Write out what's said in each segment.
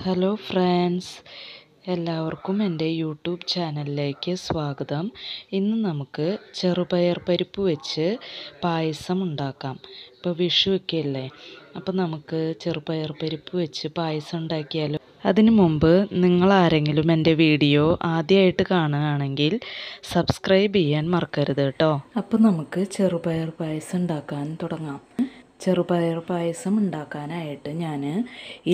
Hello friends, എല്ലാവർക്കും എൻ്റെ YouTube ചാനലിലേക്ക് സ്വാഗതം. ഇന്ന് നമുക്ക് ചെറുപയർ പരിപ്പ് വെച്ച് പായസം ഉണ്ടാക്കാം. ഇപ്പോൾ വിഷു ഒക്കെ അല്ലേ, അപ്പോൾ നമുക്ക് ചെറുപയർ പരിപ്പ് വെച്ച് പായസം ഉണ്ടാക്കിയാലോ? അതിനു മുമ്പ് നിങ്ങൾ ആരെങ്കിലും എൻ്റെ വീഡിയോ ആദ്യമായിട്ട് കാണുകയാണെങ്കിൽ സബ്സ്ക്രൈബ് ചെയ്യാൻ മറക്കരുത് കേട്ടോ. അപ്പോൾ നമുക്ക് ചെറുപയർ പായസം ഉണ്ടാക്കാൻ തുടങ്ങാം. ചെറുപയർ പായസം ഉണ്ടാക്കാനായിട്ട് ഞാൻ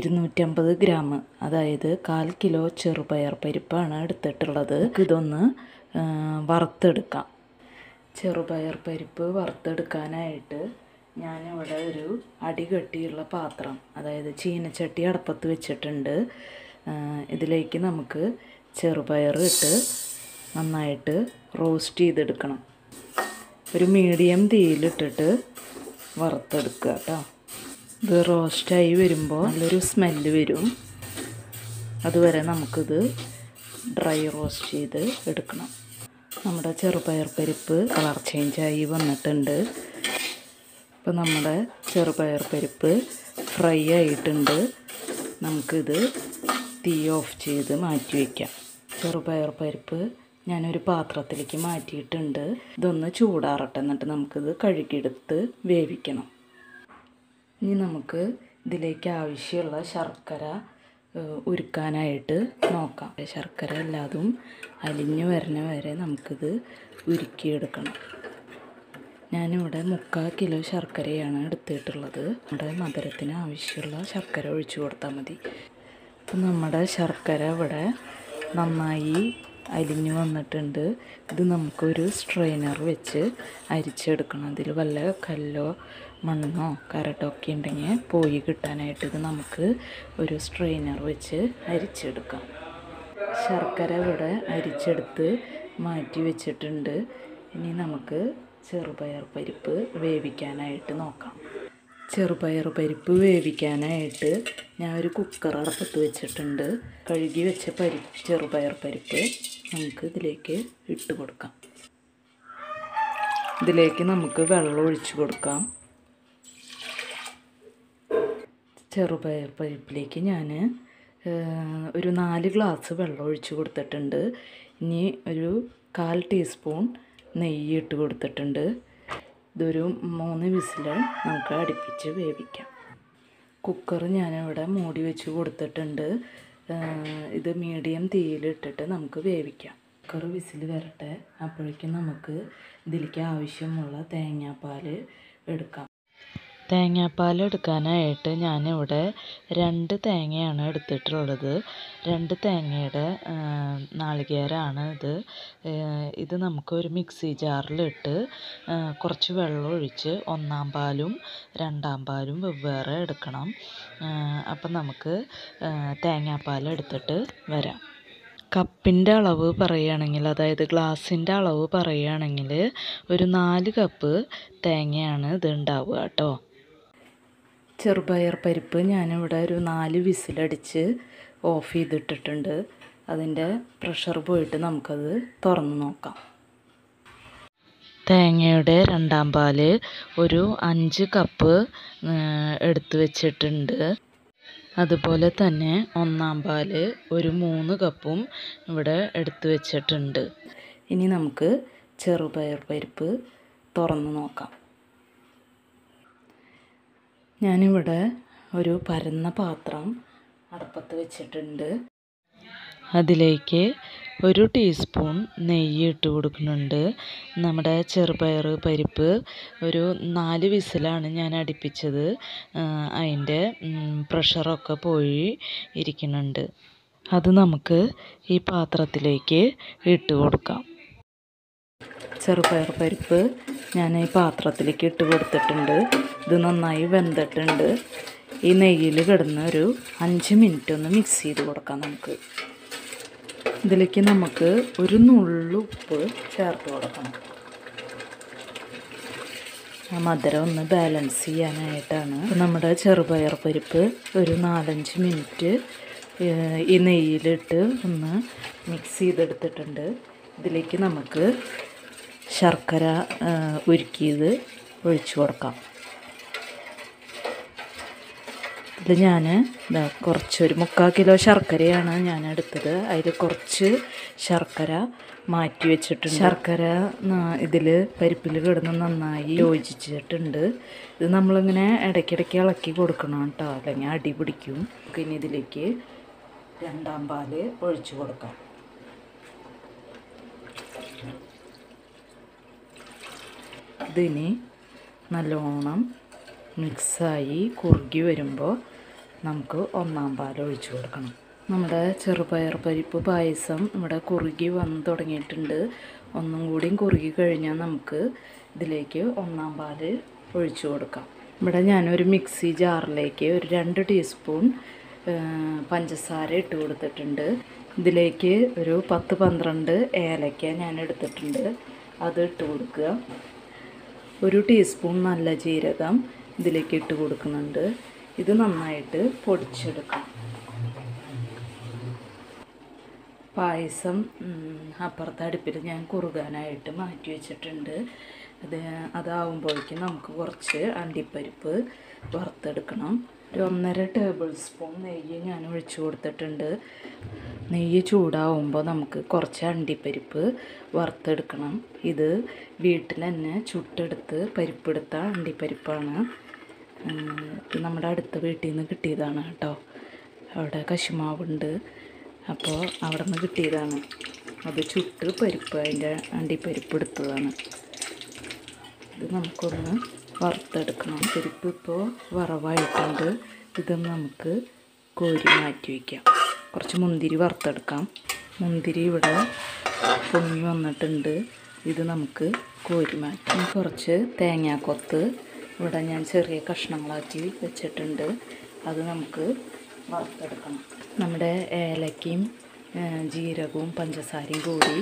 250 ഗ്രാം, അതായത് 1/4 കിലോ ചെറുപയർ പരിപ്പാണ് എടുത്തിട്ടുള്ളത്. ഇതൊന്ന് വറുത്തെടുക്കാം. ചെറുപയർ പരിപ്പ് വറുത്തെടുക്കാനായിട്ട് ഞാനിവിടെ ഒരു അടികട്ടിയുള്ള പാത്രം, അതായത് ചീനച്ചട്ടി അടുപ്പത്ത് വെച്ചിട്ടുണ്ട്. ഇതിലേക്ക് നമുക്ക് ചെറുപയർ ഇട്ട് നന്നായിട്ട് റോസ്റ്റ് ചെയ്തെടുക്കണം. ഒരു മീഡിയം തീയിലിട്ടിട്ട് വറുത്തെടുക്കുക കേട്ടോ. ഇത് റോസ്റ്റായി വരുമ്പോൾ നല്ലൊരു സ്മെല്ല് വരും. അതുവരെ നമുക്കിത് ഡ്രൈ റോസ്റ്റ് ചെയ്ത് എടുക്കണം. നമ്മുടെ ചെറുപയർ പരിപ്പ് കളർ ചേഞ്ചായി വന്നിട്ടുണ്ട്. ഇപ്പോൾ നമ്മുടെ ചെറുപയർ പരിപ്പ് ഫ്രൈ ആയിട്ടുണ്ട്. നമുക്കിത് തീ ഓഫ് ചെയ്ത് മാറ്റി വയ്ക്കാം. ചെറുപയർ പരിപ്പ് ഞാനൊരു പാത്രത്തിലേക്ക് മാറ്റിയിട്ടുണ്ട്. ഇതൊന്ന് ചൂടാറട്ടെ, എന്നിട്ട് നമുക്കിത് കഴുകിയെടുത്ത് വേവിക്കണം. ഇനി നമുക്ക് ഇതിലേക്ക് ആവശ്യമുള്ള ശർക്കര ഉരുക്കാനായിട്ട് നോക്കാം. ശർക്കര എല്ലാതും അലിഞ്ഞു വരുന്ന വരെ നമുക്കിത് ഉരുക്കിയെടുക്കണം. ഞാനിവിടെ 3/4 കിലോ ശർക്കരയാണ് എടുത്തിട്ടുള്ളത്. നമ്മുടെ മധുരത്തിന് ആവശ്യമുള്ള ശർക്കര ഒഴിച്ചു കൊടുത്താൽ മതി. അപ്പം നമ്മുടെ ശർക്കര ഇവിടെ നന്നായി അലിഞ്ഞു വന്നിട്ടുണ്ട്. ഇത് നമുക്കൊരു സ്ട്രെയിനർ വെച്ച് അരിച്ചെടുക്കണം. അതിൽ വല്ല കല്ലോ മണ്ണോ കരട്ടോ ഒക്കെ ഉണ്ടെങ്കിൽ പോയി കിട്ടാനായിട്ട് ഇത് നമുക്ക് ഒരു സ്ട്രെയിനർ വെച്ച് അരിച്ചെടുക്കാം. ശർക്കര ഇവിടെ അരിച്ചെടുത്ത് മാറ്റി വെച്ചിട്ടുണ്ട്. ഇനി നമുക്ക് ചെറുപയർ പരിപ്പ് വേവിക്കാനായിട്ട് നോക്കാം. ചെറുപയർ പരിപ്പ് വേവിക്കാനായിട്ട് ഞാൻ ഒരു കുക്കർ അടുപ്പത്ത് വെച്ചിട്ടുണ്ട്. കഴുകി വെച്ച ചെറുപയർ പരിപ്പ് നമുക്ക് ഇതിലേക്ക് ഇട്ട് കൊടുക്കാം. ഇതിലേക്ക് നമുക്ക് വെള്ളം ഒഴിച്ചു കൊടുക്കാം. ചെറുപയർ പരിപ്പിലേക്ക് ഞാൻ ഒരു 4 ഗ്ലാസ് വെള്ളം ഒഴിച്ചു കൊടുത്തിട്ടുണ്ട്. ഇനി ഒരു 1/4 ടീസ്പൂൺ നെയ്യ് ഇട്ട് കൊടുത്തിട്ടുണ്ട്. ഇതൊരു 3 വിസിൽ നമുക്ക് അടുപ്പിച്ച് വേവിക്കാം. കുക്കർ ഞാനിവിടെ മൂടി വെച്ച് കൊടുത്തിട്ടുണ്ട്. ഇത് മീഡിയം തീയിലിട്ടിട്ട് നമുക്ക് വേവിക്കാം. കുക്കർ വിസിൽ വരട്ടെ. അപ്പോഴേക്കും നമുക്ക് ഇതിലേക്ക് ആവശ്യമുള്ള തേങ്ങാപ്പാൽ എടുക്കാം. തേങ്ങാപ്പാൽ എടുക്കാനായിട്ട് ഞാനിവിടെ 2 തേങ്ങയാണ് എടുത്തിട്ടുള്ളത്. 2 തേങ്ങയുടെ നാളികേരമാണ് ഇത്. ഇത് നമുക്കൊരു മിക്സി ജാറിലിട്ട് കുറച്ച് വെള്ളം ഒഴിച്ച് 1-ാം പാലും 2-ാം പാലും വെവ്വേറെ എടുക്കണം. അപ്പം നമുക്ക് തേങ്ങാപ്പാൽ എടുത്തിട്ട് വരാം. കപ്പിൻ്റെ അളവ് പറയുകയാണെങ്കിൽ, അതായത് ഗ്ലാസിൻ്റെ അളവ് പറയുകയാണെങ്കിൽ ഒരു 4 കപ്പ് തേങ്ങയാണ് ഇത് ഉണ്ടാവുക കേട്ടോ. ചെറുപയർ പരിപ്പ് ഞാനിവിടെ ഒരു 4 വിസിലടിച്ച് ഓഫ് ചെയ്തിട്ടിട്ടുണ്ട്. അതിൻ്റെ പ്രഷർ പോയിട്ട് നമുക്കത് തുറന്ന് നോക്കാം. തേങ്ങയുടെ 2-ാം പാല് ഒരു 5 കപ്പ് എടുത്ത് വെച്ചിട്ടുണ്ട്. അതുപോലെ തന്നെ 1-ാം പാല് ഒരു 3 കപ്പും ഇവിടെ എടുത്ത് വെച്ചിട്ടുണ്ട്. ഇനി നമുക്ക് ചെറുപയർ പരിപ്പ് തുറന്ന് നോക്കാം. ഞാനിവിടെ ഒരു പരന്ന പാത്രം അടുപ്പത്ത് വെച്ചിട്ടുണ്ട്. അതിലേക്ക് ഒരു ടീസ്പൂൺ നെയ്യ് ഇട്ട് കൊടുക്കുന്നുണ്ട്. നമ്മുടെ ചെറുപയർ പരിപ്പ് ഒരു 4 വിസിലാണ് ഞാൻ അടുപ്പിച്ചത്. അതിൻ്റെ പ്രഷറൊക്കെ പോയി ഇരിക്കുന്നുണ്ട്. അത് നമുക്ക് ഈ പാത്രത്തിലേക്ക് ഇട്ട് കൊടുക്കാം. ചെറുപയർ പരിപ്പ് ഞാൻ ഈ പാത്രത്തിലേക്ക് ഇട്ട് കൊടുത്തിട്ടുണ്ട്. ഇത് നന്നായി വെന്തിട്ടുണ്ട്. ഈ നെയ്യിൽ കിടന്ന് ഒരു 5 മിനിറ്റ് ഒന്ന് മിക്സ് ചെയ്ത് കൊടുക്കാം നമുക്ക്. ഇതിലേക്ക് നമുക്ക് ഒരു നുള്ളു ഉപ്പ് ചേർത്ത് കൊടുക്കണം. ആ മധുരം ഒന്ന് ബാലൻസ് ചെയ്യാനായിട്ടാണ്. നമ്മുടെ ചെറുപയർ പരിപ്പ് ഒരു 4-5 മിനിറ്റ് ഈ നെയ്യിലിട്ട് ഒന്ന് മിക്സ് ചെയ്തെടുത്തിട്ടുണ്ട്. ഇതിലേക്ക് നമുക്ക് ശർക്കര ഉരുക്കിയത് ഒഴിച്ചു കൊടുക്കാം. ഇതിൽ ഞാൻ കുറച്ചൊരു 3/4 കിലോ ശർക്കരയാണ് ഞാൻ എടുത്തത്. അതിൽ കുറച്ച് ശർക്കര മാറ്റി വെച്ചിട്ടുണ്ട്. ശർക്കര ഇതിൽ പരിപ്പിൽ കിടന്ന് നന്നായി യോജിച്ചിട്ടുണ്ട്. ഇത് നമ്മളിങ്ങനെ ഇടയ്ക്കിടയ്ക്ക് ഇളക്കി കൊടുക്കണം കേട്ടോ, അല്ലെങ്കിൽ അടി പിടിക്കും. ഇനി ഇതിലേക്ക് 2ാം പാല് ഒഴിച്ചു കൊടുക്കാം. ഇതിനി നല്ലോണം മിക്സായി കുറുകി വരുമ്പോൾ നമുക്ക് 1ാം പാൽ ഒഴിച്ചു കൊടുക്കണം. നമ്മുടെ ചെറുപയർ പരിപ്പ് പായസം ഇവിടെ കുറുകി വന്ന് തുടങ്ങിയിട്ടുണ്ട്. ഒന്നും കൂടി കുറുകി കഴിഞ്ഞാൽ നമുക്ക് ഇതിലേക്ക് 1ാം പാൽ ഒഴിച്ചു കൊടുക്കാം. ഇവിടെ ഞാനൊരു മിക്സി ജാറിലേക്ക് ഒരു 2 ടീസ്പൂൺ പഞ്ചസാര ഇട്ട് കൊടുത്തിട്ടുണ്ട്. ഇതിലേക്ക് ഒരു 10-12 ഏലക്ക ഞാൻ എടുത്തിട്ടുണ്ട്, അത് ഇട്ട് കൊടുക്കുക. 1 ടീസ്പൂൺ നല്ല ജീരകം ഇതിലേക്ക് ഇട്ട് കൊടുക്കുന്നുണ്ട്. ഇത് നന്നായിട്ട് പൊടിച്ചെടുക്കാം. പായസം അപ്പുറത്തെ അടുപ്പിൽ ഞാൻ കുറുകാനായിട്ട് മാറ്റി വെച്ചിട്ടുണ്ട്. അതാവുമ്പോഴേക്കും നമുക്ക് കുറച്ച് അണ്ടിപ്പരിപ്പ് വറുത്തെടുക്കണം. ഒരു 1.5 ടേബിൾ സ്പൂൺ നെയ്യ് ഞാൻ ഒഴിച്ചു കൊടുത്തിട്ടുണ്ട്. നെയ്യ് ചൂടാവുമ്പോൾ നമുക്ക് കുറച്ച് അണ്ടിപ്പരിപ്പ് വറുത്തെടുക്കണം. ഇത് വീട്ടിൽ തന്നെ ചുട്ടെടുത്ത് പരിപ്പെടുത്ത അണ്ടിപ്പരിപ്പാണ്. ഇത് നമ്മുടെ അടുത്ത വീട്ടിൽ നിന്ന് കിട്ടിയതാണ് കേട്ടോ. അവിടെ കശുമാവുണ്ട്, അപ്പോൾ അവിടെ നിന്ന് കിട്ടിയതാണ്. അത് ചുട്ട് പരിപ്പ്, അതിൻ്റെ അണ്ടിപ്പരിപ്പ് എടുത്തതാണ്. ഇത് നമുക്കൊന്ന് വറുത്തെടുക്കണം. പരിപ്പ് ഇപ്പോൾ വറവായിട്ടുണ്ട്. ഇത് നമുക്ക് കോരി മാറ്റി വയ്ക്കാം. കുറച്ച് മുന്തിരി വറുത്തെടുക്കാം. മുന്തിരി ഇവിടെ പൊങ്ങി വന്നിട്ടുണ്ട്. ഇത് നമുക്ക് കോരി മാറ്റി. കുറച്ച് തേങ്ങാക്കൊത്ത് ഇവിടെ ഞാൻ ചെറിയ കഷ്ണങ്ങളാക്കി വെച്ചിട്ടുണ്ട്. അത് നമുക്ക് വറുത്തെടുക്കണം. നമ്മുടെ ഏലക്കയും ജീരകവും പഞ്ചസാരയും കൂടി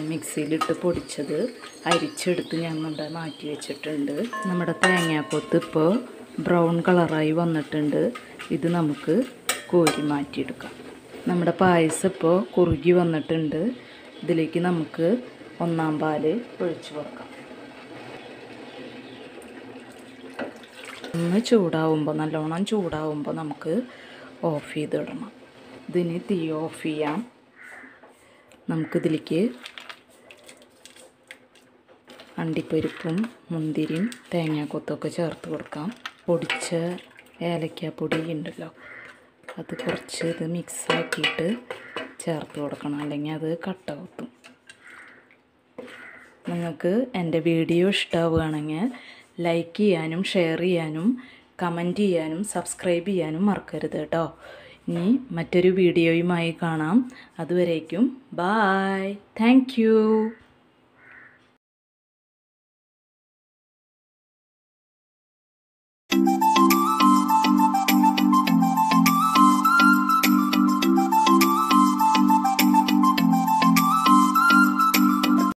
മിക്സിയിലിട്ട് പൊടിച്ചത് അരിച്ചെടുത്ത് ഞാൻ ഇവിടെ മാറ്റി വെച്ചിട്ടുണ്ട്. നമ്മുടെ തേങ്ങാക്കൊത്ത് ഇപ്പോൾ ബ്രൗൺ കളറായി വന്നിട്ടുണ്ട്. ഇത് നമുക്ക് കോരി മാറ്റിയെടുക്കാം. നമ്മുടെ പായസം ഇപ്പോൾ കുറുകി വന്നിട്ടുണ്ട്. ഇതിലേക്ക് നമുക്ക് 1ാം പാല് ഒഴിച്ചു കൊടുക്കാം. ഒന്ന് ചൂടാവുമ്പോൾ, നല്ലോണം ചൂടാവുമ്പോൾ നമുക്ക് ഓഫ് ചെയ്തിടണം. ഇതിന് തീ ഓഫ് ചെയ്യാം. നമുക്കിതിലേക്ക് അണ്ടിപ്പരിപ്പും മുന്തിരിയും തേങ്ങാക്കൊത്തൊക്കെ ചേർത്ത് കൊടുക്കാം. പൊടിച്ച ഏലക്കാപ്പൊടി ഉണ്ടല്ലോ, അത് കുറച്ച് ഇത് മിക്സാക്കിയിട്ട് ചേർത്ത് കൊടുക്കണം, അല്ലെങ്കിൽ അത് കട്ട കുത്തും. നിങ്ങൾക്ക് എൻ്റെ വീഡിയോ ഇഷ്ടമാവുകയാണെങ്കിൽ ലൈക്ക് ചെയ്യാനും ഷെയർ ചെയ്യാനും കമൻറ്റ് ചെയ്യാനും സബ്സ്ക്രൈബ് ചെയ്യാനും മറക്കരുത് കേട്ടോ. ഇനി മറ്റൊരു വീഡിയോയുമായി കാണാം. അതുവരേക്കും ബായ്. Thank you.